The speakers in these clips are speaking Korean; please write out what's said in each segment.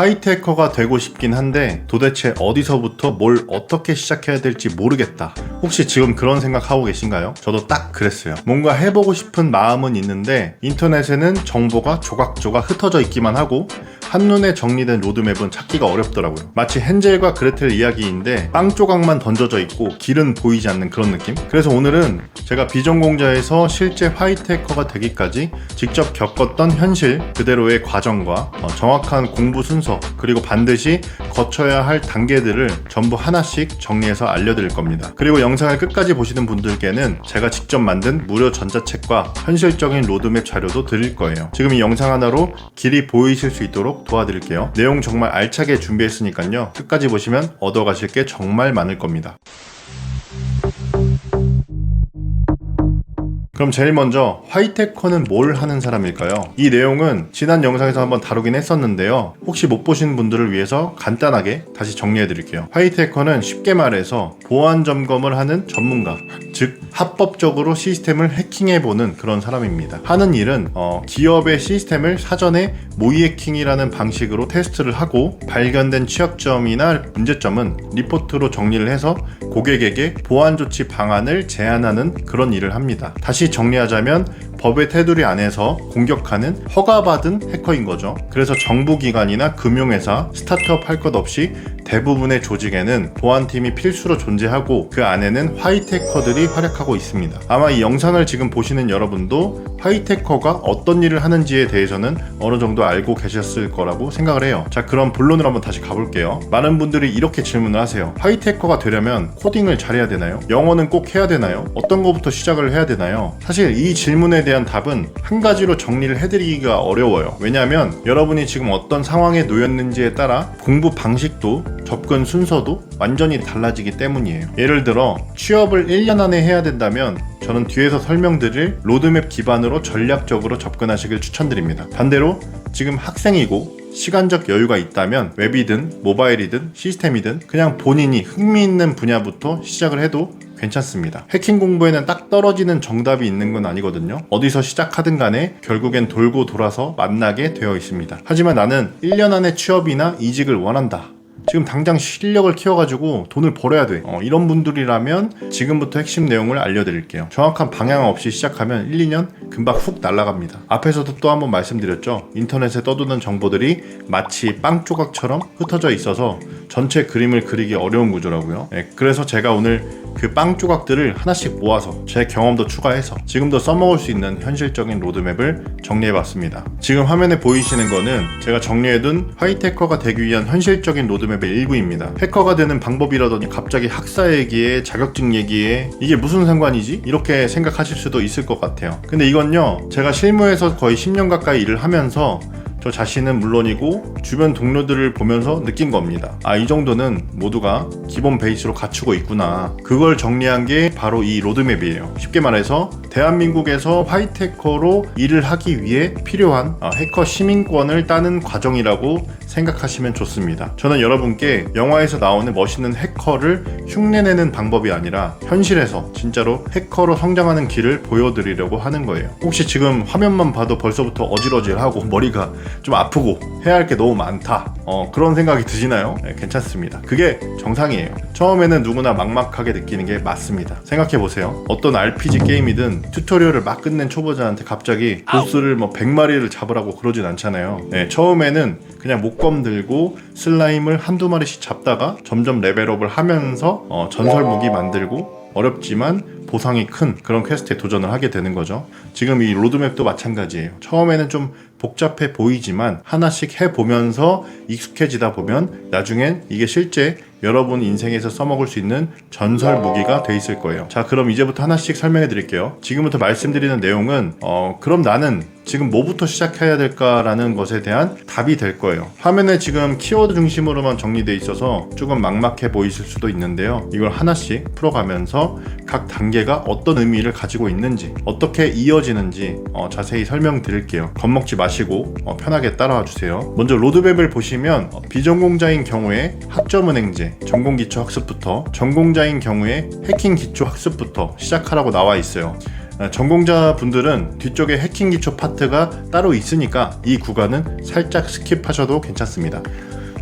화이트 해커가 되고 싶긴 한데 도대체 어디서부터 뭘 어떻게 시작해야 될지 모르겠다. 혹시 지금 그런 생각하고 계신가요? 저도 딱 그랬어요. 뭔가 해보고 싶은 마음은 있는데 인터넷에는 정보가 조각조각 흩어져 있기만 하고 한눈에 정리된 로드맵은 찾기가 어렵더라고요. 마치 헨젤과 그레텔 이야기인데 빵 조각만 던져져 있고 길은 보이지 않는 그런 느낌? 그래서 오늘은 제가 비전공자에서 실제 화이트 해커가 되기까지 직접 겪었던 현실 그대로의 과정과 정확한 공부 순서 그리고 반드시 거쳐야 할 단계들을 전부 하나씩 정리해서 알려드릴 겁니다. 그리고 영상을 끝까지 보시는 분들께는 제가 직접 만든 무료 전자책과 현실적인 로드맵 자료도 드릴 거예요. 지금 이 영상 하나로 길이 보이실 수 있도록 도와드릴게요. 내용 정말 알차게 준비했으니까요. 끝까지 보시면 얻어가실 게 정말 많을 겁니다. 그럼 제일 먼저 화이트 해커는 뭘 하는 사람일까요? 이 내용은 지난 영상에서 한번 다루긴 했었는데요. 혹시 못 보신 분들을 위해서 간단하게 다시 정리해 드릴게요. 화이트 해커는 쉽게 말해서 보안 점검을 하는 전문가, 즉 합법적으로 시스템을 해킹해보는 그런 사람입니다. 하는 일은 기업의 시스템을 사전에 모의 해킹이라는 방식으로 테스트를 하고 발견된 취약점이나 문제점은 리포트로 정리를 해서 고객에게 보안 조치 방안을 제안하는 그런 일을 합니다. 다시 정리하자면 법의 테두리 안에서 공격하는 허가받은 해커인 거죠. 그래서 정부기관이나 금융회사, 스타트업 할 것 없이 대부분의 조직에는 보안팀이 필수로 존재하고 그 안에는 화이트 해커들이 활약하고 있습니다. 아마 이 영상을 지금 보시는 여러분도 화이트 해커가 어떤 일을 하는지에 대해서는 어느 정도 알고 계셨을 거라고 생각을 해요. 자, 그럼 본론으로 한번 다시 가볼게요. 많은 분들이 이렇게 질문을 하세요. 화이트 해커가 되려면 코딩을 잘해야 되나요? 영어는 꼭 해야 되나요? 어떤 것부터 시작을 해야 되나요? 사실 이 질문에 대한 답은 한 가지로 정리를 해드리기가 어려워요. 왜냐하면 여러분이 지금 어떤 상황에 놓였는지에 따라 공부 방식도 접근 순서도 완전히 달라지기 때문이에요. 예를 들어 취업을 1년 안에 해야 된다면 저는 뒤에서 설명드릴 로드맵 기반으로 전략적으로 접근하시길 추천드립니다. 반대로 지금 학생이고 시간적 여유가 있다면 웹이든 모바일이든 시스템이든 그냥 본인이 흥미있는 분야부터 시작을 해도 괜찮습니다. 해킹 공부에는 딱 떨어지는 정답이 있는 건 아니거든요. 어디서 시작하든 간에 결국엔 돌고 돌아서 만나게 되어 있습니다. 하지만 나는 1년 안에 취업이나 이직을 원한다. 지금 당장 실력을 키워가지고 돈을 벌어야 돼. 이런 분들이라면 지금부터 핵심 내용을 알려드릴게요. 정확한 방향 없이 시작하면 1, 2년 금방 훅 날아갑니다. 앞에서도 또 한번 말씀드렸죠. 인터넷에 떠도는 정보들이 마치 빵 조각처럼 흩어져 있어서 전체 그림을 그리기 어려운 구조라고요. 그래서 제가 오늘 그 빵 조각들을 하나씩 모아서 제 경험도 추가해서 지금도 써먹을 수 있는 현실적인 로드맵을 정리해봤습니다. 지금 화면에 보이시는 거는 제가 정리해둔 화이트 해커가 되기 위한 현실적인 로드맵의 일부입니다. 해커가 되는 방법이라더니 갑자기 학사 얘기에 자격증 얘기에 이게 무슨 상관이지? 이렇게 생각하실 수도 있을 것 같아요. 근데 이건요, 제가 실무에서 거의 10년 가까이 일을 하면서 저 자신은 물론이고 주변 동료들을 보면서 느낀 겁니다. 이 정도는 모두가 기본 베이스로 갖추고 있구나. 그걸 정리한 게 바로 이 로드맵이에요. 쉽게 말해서 대한민국에서 화이트 해커로 일을 하기 위해 필요한 해커 시민권을 따는 과정이라고 생각하시면 좋습니다. 저는 여러분께 영화에서 나오는 멋있는 해커를 흉내내는 방법이 아니라 현실에서 진짜로 해커로 성장하는 길을 보여드리려고 하는 거예요. 혹시 지금 화면만 봐도 벌써부터 어질어질하고 머리가 좀 아프고 해야 할 게 너무 많다, 그런 생각이 드시나요? 네, 괜찮습니다. 그게 정상이에요. 처음에는 누구나 막막하게 느끼는 게 맞습니다. 생각해보세요. 어떤 RPG 게임이든 튜토리얼을 막 끝낸 초보자한테 갑자기 보스를 100마리를 잡으라고 그러진 않잖아요. 네, 처음에는 그냥 목검 들고 슬라임을 한두 마리씩 잡다가 점점 레벨업을 하면서 전설 무기 만들고 어렵지만 보상이 큰 그런 퀘스트에 도전을 하게 되는 거죠. 지금 이 로드맵도 마찬가지예요. 처음에는 좀 복잡해 보이지만 하나씩 해보면서 익숙해지다 보면 나중엔 이게 실제 여러분 인생에서 써먹을 수 있는 전설 무기가 돼 있을 거예요. 자, 그럼 이제부터 하나씩 설명해 드릴게요. 지금부터 말씀드리는 내용은 그럼 나는 지금 뭐부터 시작해야 될까라는 것에 대한 답이 될 거예요. 화면에 지금 키워드 중심으로만 정리되어 있어서 조금 막막해 보이실 수도 있는데요. 이걸 하나씩 풀어가면서 각 단계가 어떤 의미를 가지고 있는지, 어떻게 이어지는지 자세히 설명드릴게요. 겁먹지 마시고 편하게 따라와 주세요. 먼저 로드맵을 보시면 비전공자인 경우에 학점은행제, 전공기초학습부터, 전공자인 경우에 해킹기초학습부터 시작하라고 나와 있어요. 전공자분들은 뒤쪽에 해킹 기초 파트가 따로 있으니까 이 구간은 살짝 스킵하셔도 괜찮습니다.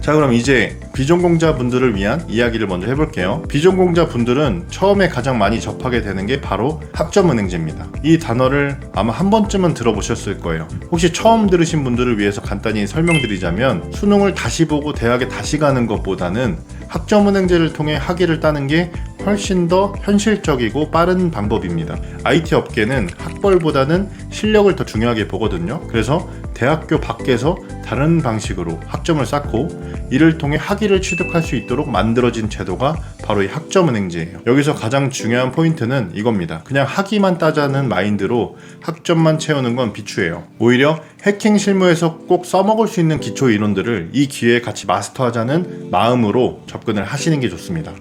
자, 그럼 이제 비전공자분들을 위한 이야기를 먼저 해볼게요. 비전공자분들은 처음에 가장 많이 접하게 되는 게 바로 학점은행제입니다. 이 단어를 아마 한 번쯤은 들어보셨을 거예요. 혹시 처음 들으신 분들을 위해서 간단히 설명드리자면, 수능을 다시 보고 대학에 다시 가는 것보다는 학점은행제를 통해 학위를 따는 게 훨씬 더 현실적이고 빠른 방법입니다. IT 업계는 학벌보다는 실력을 더 중요하게 보거든요. 그래서 대학교 밖에서 다른 방식으로 학점을 쌓고 이를 통해 학위를 취득할 수 있도록 만들어진 제도가 바로 이 학점은행제예요. 여기서 가장 중요한 포인트는 이겁니다. 그냥 학위만 따자는 마인드로 학점만 채우는 건 비추예요. 오히려 해킹 실무에서 꼭 써먹을 수 있는 기초 이론들을 이 기회에 같이 마스터하자는 마음으로 접근을 하시는 게 좋습니다.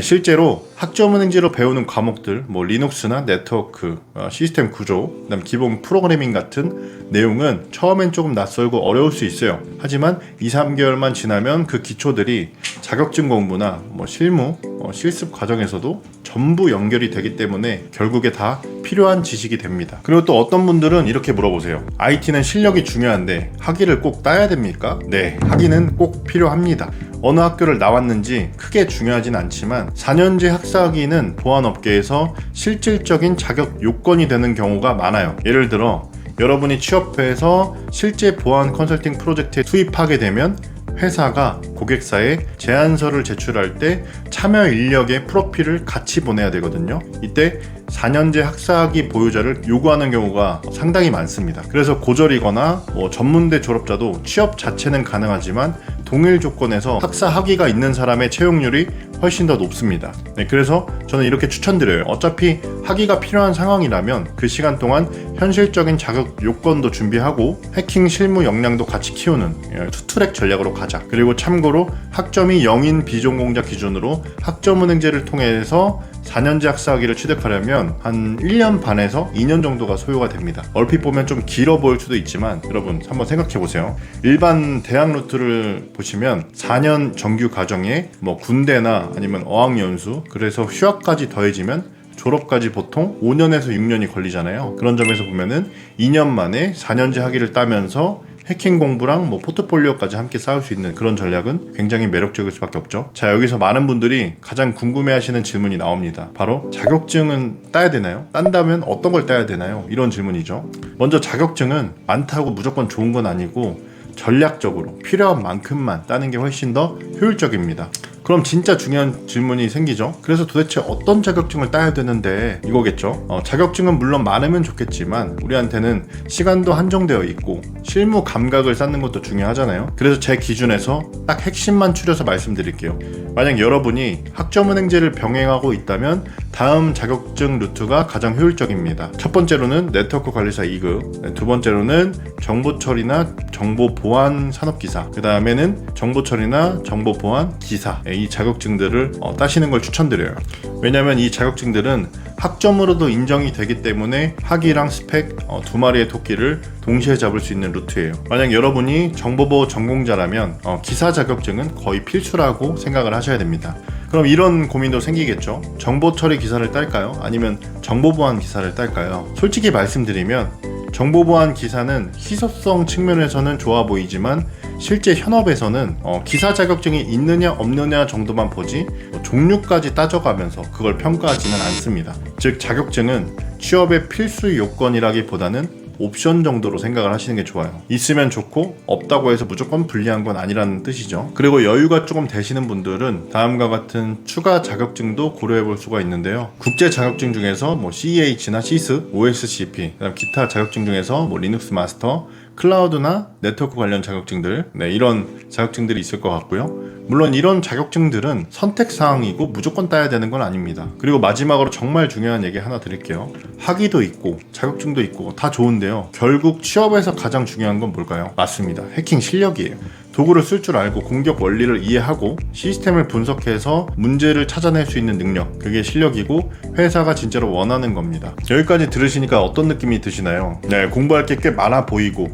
실제로 학점은행제로 배우는 과목들, 리눅스나 네트워크, 시스템 구조, 그다음 기본 프로그래밍 같은 내용은 처음엔 조금 낯설고 어려울 수 있어요. 하지만 2-3개월만 지나면 그 기초들이 자격증 공부나 실무, 실습 과정에서도 전부 연결이 되기 때문에 결국에 다 필요한 지식이 됩니다. 그리고 또 어떤 분들은 이렇게 물어보세요. IT는 실력이 중요한데 학위를 꼭 따야 됩니까? 네, 학위는 꼭 필요합니다. 어느 학교를 나왔는지 크게 중요하진 않지만 4년제 학사학위는 보안업계에서 실질적인 자격 요건이 되는 경우가 많아요. 예를 들어 여러분이 취업해서 실제 보안 컨설팅 프로젝트에 투입하게 되면 회사가 고객사에 제안서를 제출할 때 참여 인력의 프로필을 같이 보내야 되거든요. 이때 4년제 학사학위 보유자를 요구하는 경우가 상당히 많습니다. 그래서 고졸이거나 전문대 졸업자도 취업 자체는 가능하지만 동일 조건에서 학사 학위가 있는 사람의 채용률이 훨씬 더 높습니다. 네, 그래서 저는 이렇게 추천드려요. 어차피 학위가 필요한 상황이라면 그 시간 동안 현실적인 자격 요건도 준비하고 해킹 실무 역량도 같이 키우는 투트랙 전략으로 가자. 그리고 참고로 학점이 0인 비전공자 기준으로 학점은행제를 통해서 4년제 학사학위를 취득하려면 한 1년 반에서 2년 정도가 소요가 됩니다. 얼핏 보면 좀 길어 보일 수도 있지만 여러분 한번 생각해 보세요. 일반 대학 루트를 보시면 4년 정규 과정에 군대나 아니면 어학연수, 그래서 휴학까지 더해지면 졸업까지 보통 5년에서 6년이 걸리잖아요. 그런 점에서 보면은 2년 만에 4년제 학위를 따면서 해킹 공부랑 포트폴리오까지 함께 쌓을 수 있는 그런 전략은 굉장히 매력적일 수밖에 없죠. 자, 여기서 많은 분들이 가장 궁금해하시는 질문이 나옵니다. 바로 자격증은 따야 되나요? 딴다면 어떤 걸 따야 되나요? 이런 질문이죠. 먼저 자격증은 많다고 무조건 좋은 건 아니고 전략적으로 필요한 만큼만 따는 게 훨씬 더 효율적입니다. 그럼 진짜 중요한 질문이 생기죠. 그래서 도대체 어떤 자격증을 따야 되는데 이거겠죠. 자격증은 물론 많으면 좋겠지만 우리한테는 시간도 한정되어 있고 실무 감각을 쌓는 것도 중요하잖아요. 그래서 제 기준에서 딱 핵심만 추려서 말씀드릴게요. 만약 여러분이 학점은행제를 병행하고 있다면 다음 자격증 루트가 가장 효율적입니다. 첫 번째로는 네트워크 관리사 2급, 두 번째로는 정보처리나 정보보안 산업기사, 그 다음에는 정보처리나 정보보안 기사, 이 자격증들을 따시는 걸 추천드려요. 왜냐하면 이 자격증들은 학점으로도 인정이 되기 때문에 학위랑 스펙 두 마리의 토끼를 동시에 잡을 수 있는 루트예요. 만약 여러분이 정보보호 전공자라면 기사 자격증은 거의 필수라고 생각을 하셔야 됩니다. 그럼 이런 고민도 생기겠죠. 정보처리 기사를 딸까요? 아니면 정보보안 기사를 딸까요? 솔직히 말씀드리면 정보보안 기사는 희소성 측면에서는 좋아 보이지만 실제 현업에서는 기사 자격증이 있느냐 없느냐 정도만 보지 종류까지 따져가면서 그걸 평가하지는 않습니다. 즉 자격증은 취업의 필수 요건이라기보다는 옵션 정도로 생각을 하시는 게 좋아요. 있으면 좋고 없다고 해서 무조건 불리한 건 아니라는 뜻이죠. 그리고 여유가 조금 되시는 분들은 다음과 같은 추가 자격증도 고려해 볼 수가 있는데요. 국제 자격증 중에서 CEH나 CIS, OSCP, 그다음 기타 자격증 중에서 리눅스 마스터, 클라우드나 네트워크 관련 자격증들, 이런 자격증들이 있을 것 같고요. 물론 이런 자격증들은 선택사항이고 무조건 따야 되는 건 아닙니다. 그리고 마지막으로 정말 중요한 얘기 하나 드릴게요. 학위도 있고 자격증도 있고 다 좋은데요. 결국 취업에서 가장 중요한 건 뭘까요? 맞습니다. 해킹 실력이에요. 도구를 쓸 줄 알고 공격 원리를 이해하고 시스템을 분석해서 문제를 찾아낼 수 있는 능력, 그게 실력이고 회사가 진짜로 원하는 겁니다. 여기까지 들으시니까 어떤 느낌이 드시나요? 네, 공부할 게 꽤 많아 보이고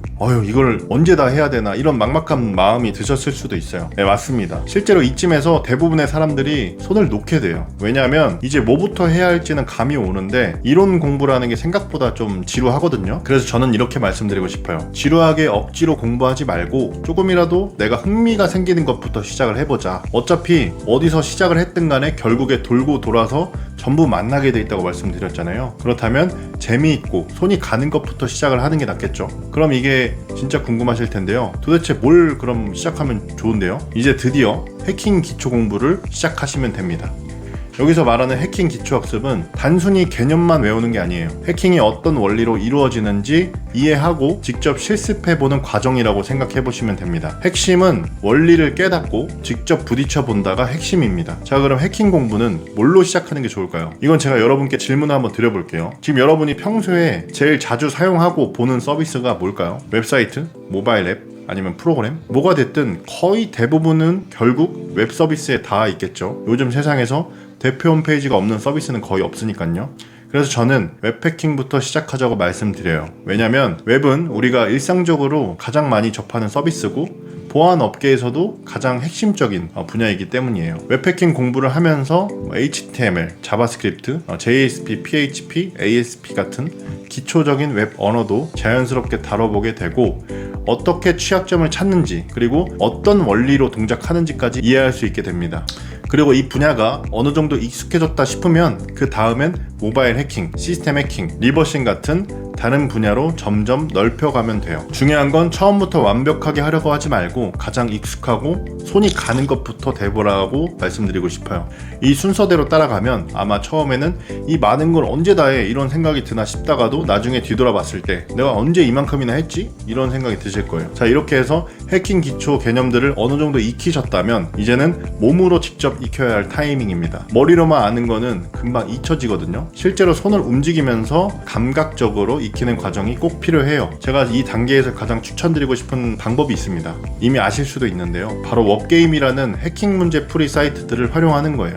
이걸 언제 다 해야 되나 이런 막막한 마음이 드셨을 수도 있어요. 네, 맞습니다. 실제로 이쯤에서 대부분의 사람들이 손을 놓게 돼요. 왜냐하면 이제 뭐부터 해야 할지는 감이 오는데 이론 공부라는 게 생각보다 좀 지루하거든요. 그래서 저는 이렇게 말씀드리고 싶어요. 지루하게 억지로 공부하지 말고 조금이라도 내가 흥미가 생기는 것부터 시작을 해보자. 어차피 어디서 시작을 했든 간에 결국에 돌고 돌아서 전부 만나게 돼 있다고 말씀드렸잖아요. 그렇다면 재미있고 손이 가는 것부터 시작을 하는 게 낫겠죠. 그럼 이게 진짜 궁금하실 텐데요. 도대체 뭘 그럼 시작하면 좋은데요? 이제 드디어 해킹 기초 공부를 시작하시면 됩니다. 여기서 말하는 해킹 기초학습은 단순히 개념만 외우는 게 아니에요. 해킹이 어떤 원리로 이루어지는지 이해하고 직접 실습해보는 과정이라고 생각해보시면 됩니다. 핵심은 원리를 깨닫고 직접 부딪혀 본다가 핵심입니다. 자, 그럼 해킹 공부는 뭘로 시작하는 게 좋을까요? 이건 제가 여러분께 질문을 한번 드려볼게요. 지금 여러분이 평소에 제일 자주 사용하고 보는 서비스가 뭘까요? 웹사이트? 모바일 앱? 아니면 프로그램? 뭐가 됐든 거의 대부분은 결국 웹 서비스에 다 있겠죠. 요즘 세상에서 대표 홈페이지가 없는 서비스는 거의 없으니까요. 그래서 저는 웹 해킹부터 시작하자고 말씀드려요. 왜냐면 웹은 우리가 일상적으로 가장 많이 접하는 서비스고 보안 업계에서도 가장 핵심적인 분야이기 때문이에요. 웹 해킹 공부를 하면서 HTML, 자바스크립트, JSP, PHP, ASP 같은 기초적인 웹 언어도 자연스럽게 다뤄보게 되고 어떻게 취약점을 찾는지 그리고 어떤 원리로 동작하는지까지 이해할 수 있게 됩니다. 그리고 이 분야가 어느 정도 익숙해졌다 싶으면 그 다음엔 모바일 해킹, 시스템 해킹, 리버싱 같은 다른 분야로 점점 넓혀가면 돼요. 중요한 건 처음부터 완벽하게 하려고 하지 말고 가장 익숙하고 손이 가는 것부터 대보라고 말씀드리고 싶어요. 이 순서대로 따라가면 아마 처음에는 이 많은 걸 언제 다 해 이런 생각이 드나 싶다가도 나중에 뒤돌아봤을 때 내가 언제 이만큼이나 했지? 이런 생각이 드실 거예요. 자, 이렇게 해서 해킹 기초 개념들을 어느 정도 익히셨다면 이제는 몸으로 직접 익혀야 할 타이밍입니다. 머리로만 아는 거는 금방 잊혀지거든요. 실제로 손을 움직이면서 감각적으로 익히는 과정이 꼭 필요해요. 제가 이 단계에서 가장 추천드리고 싶은 방법이 있습니다. 이미 아실 수도 있는데요. 바로 워게임이라는 해킹 문제 풀이 사이트들을 활용하는 거예요.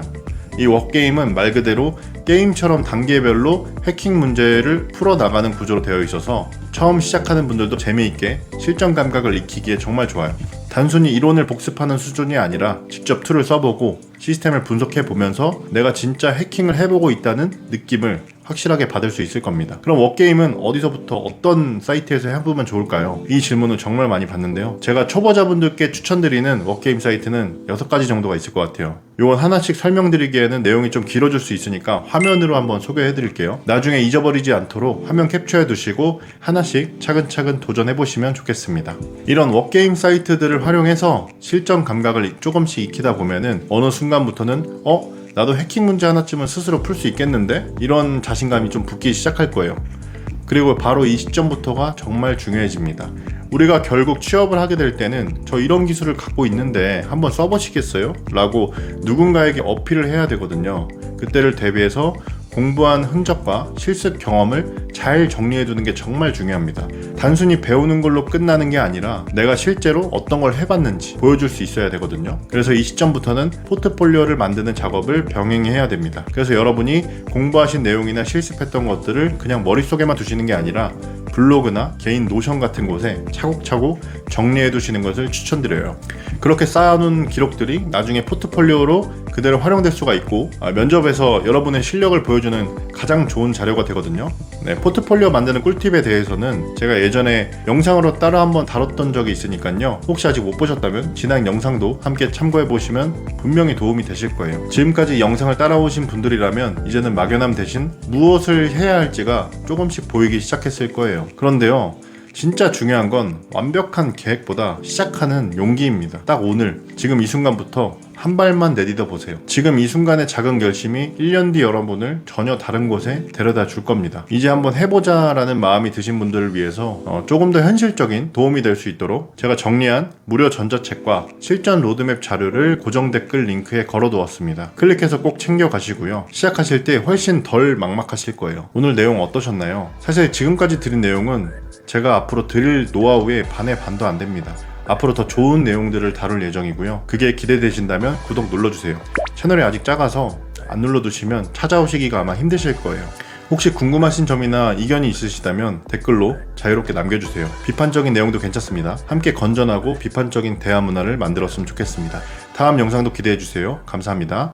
이 워게임은 말 그대로 게임처럼 단계별로 해킹 문제를 풀어나가는 구조로 되어 있어서 처음 시작하는 분들도 재미있게 실전 감각을 익히기에 정말 좋아요. 단순히 이론을 복습하는 수준이 아니라 직접 툴을 써보고 시스템을 분석해 보면서 내가 진짜 해킹을 해보고 있다는 느낌을 확실하게 받을 수 있을 겁니다. 그럼 워게임은 어디서부터 어떤 사이트에서 해보면 좋을까요? 이 질문을 정말 많이 받는데요. 제가 초보자분들께 추천드리는 워게임 사이트는 6가지 정도가 있을 것 같아요. 요건 하나씩 설명드리기에는 내용이 좀 길어질 수 있으니까 화면으로 한번 소개해 드릴게요. 나중에 잊어버리지 않도록 화면 캡처해 두시고 하나씩 차근차근 도전해 보시면 좋겠습니다. 이런 워게임 사이트들을 활용해서 실전 감각을 조금씩 익히다 보면은 어느 순간부터는 나도 해킹 문제 하나쯤은 스스로 풀 수 있겠는데? 이런 자신감이 좀 붙기 시작할 거예요. 그리고 바로 이 시점부터가 정말 중요해집니다. 우리가 결국 취업을 하게 될 때는 저 이런 기술을 갖고 있는데 한번 써보시겠어요? 라고 누군가에게 어필을 해야 되거든요. 그때를 대비해서 공부한 흔적과 실습 경험을 잘 정리해두는 게 정말 중요합니다. 단순히 배우는 걸로 끝나는 게 아니라 내가 실제로 어떤 걸 해봤는지 보여줄 수 있어야 되거든요. 그래서 이 시점부터는 포트폴리오를 만드는 작업을 병행해야 됩니다. 그래서 여러분이 공부하신 내용이나 실습했던 것들을 그냥 머릿속에만 두시는 게 아니라 블로그나 개인 노션 같은 곳에 차곡차곡 정리해 두시는 것을 추천드려요. 그렇게 쌓아놓은 기록들이 나중에 포트폴리오로 그대로 활용될 수가 있고 면접에서 여러분의 실력을 보여주는 가장 좋은 자료가 되거든요. 네, 포트폴리오 만드는 꿀팁에 대해서는 제가 예전에 영상으로 따로 한번 다뤘던 적이 있으니까요. 혹시 아직 못 보셨다면 지난 영상도 함께 참고해 보시면 분명히 도움이 되실 거예요. 지금까지 영상을 따라오신 분들이라면 이제는 막연함 대신 무엇을 해야 할지가 조금씩 보이기 시작했을 거예요. 그런데요, 진짜 중요한 건 완벽한 계획보다 시작하는 용기입니다. 딱 오늘, 지금 이 순간부터 한 발만 내딛어 보세요. 지금 이 순간의 작은 결심이 1년 뒤 여러분을 전혀 다른 곳에 데려다 줄 겁니다. 이제 한번 해보자 라는 마음이 드신 분들을 위해서 조금 더 현실적인 도움이 될 수 있도록 제가 정리한 무료 전자책과 실전 로드맵 자료를 고정 댓글 링크에 걸어두었습니다. 클릭해서 꼭 챙겨가시고요. 시작하실 때 훨씬 덜 막막하실 거예요. 오늘 내용 어떠셨나요? 사실 지금까지 드린 내용은 제가 앞으로 드릴 노하우의 반의 반도 안 됩니다. 앞으로 더 좋은 내용들을 다룰 예정이고요. 그게 기대되신다면 구독 눌러주세요. 채널이 아직 작아서 안 눌러두시면 찾아오시기가 아마 힘드실 거예요. 혹시 궁금하신 점이나 이견이 있으시다면 댓글로 자유롭게 남겨주세요. 비판적인 내용도 괜찮습니다. 함께 건전하고 비판적인 대화 문화를 만들었으면 좋겠습니다. 다음 영상도 기대해주세요. 감사합니다.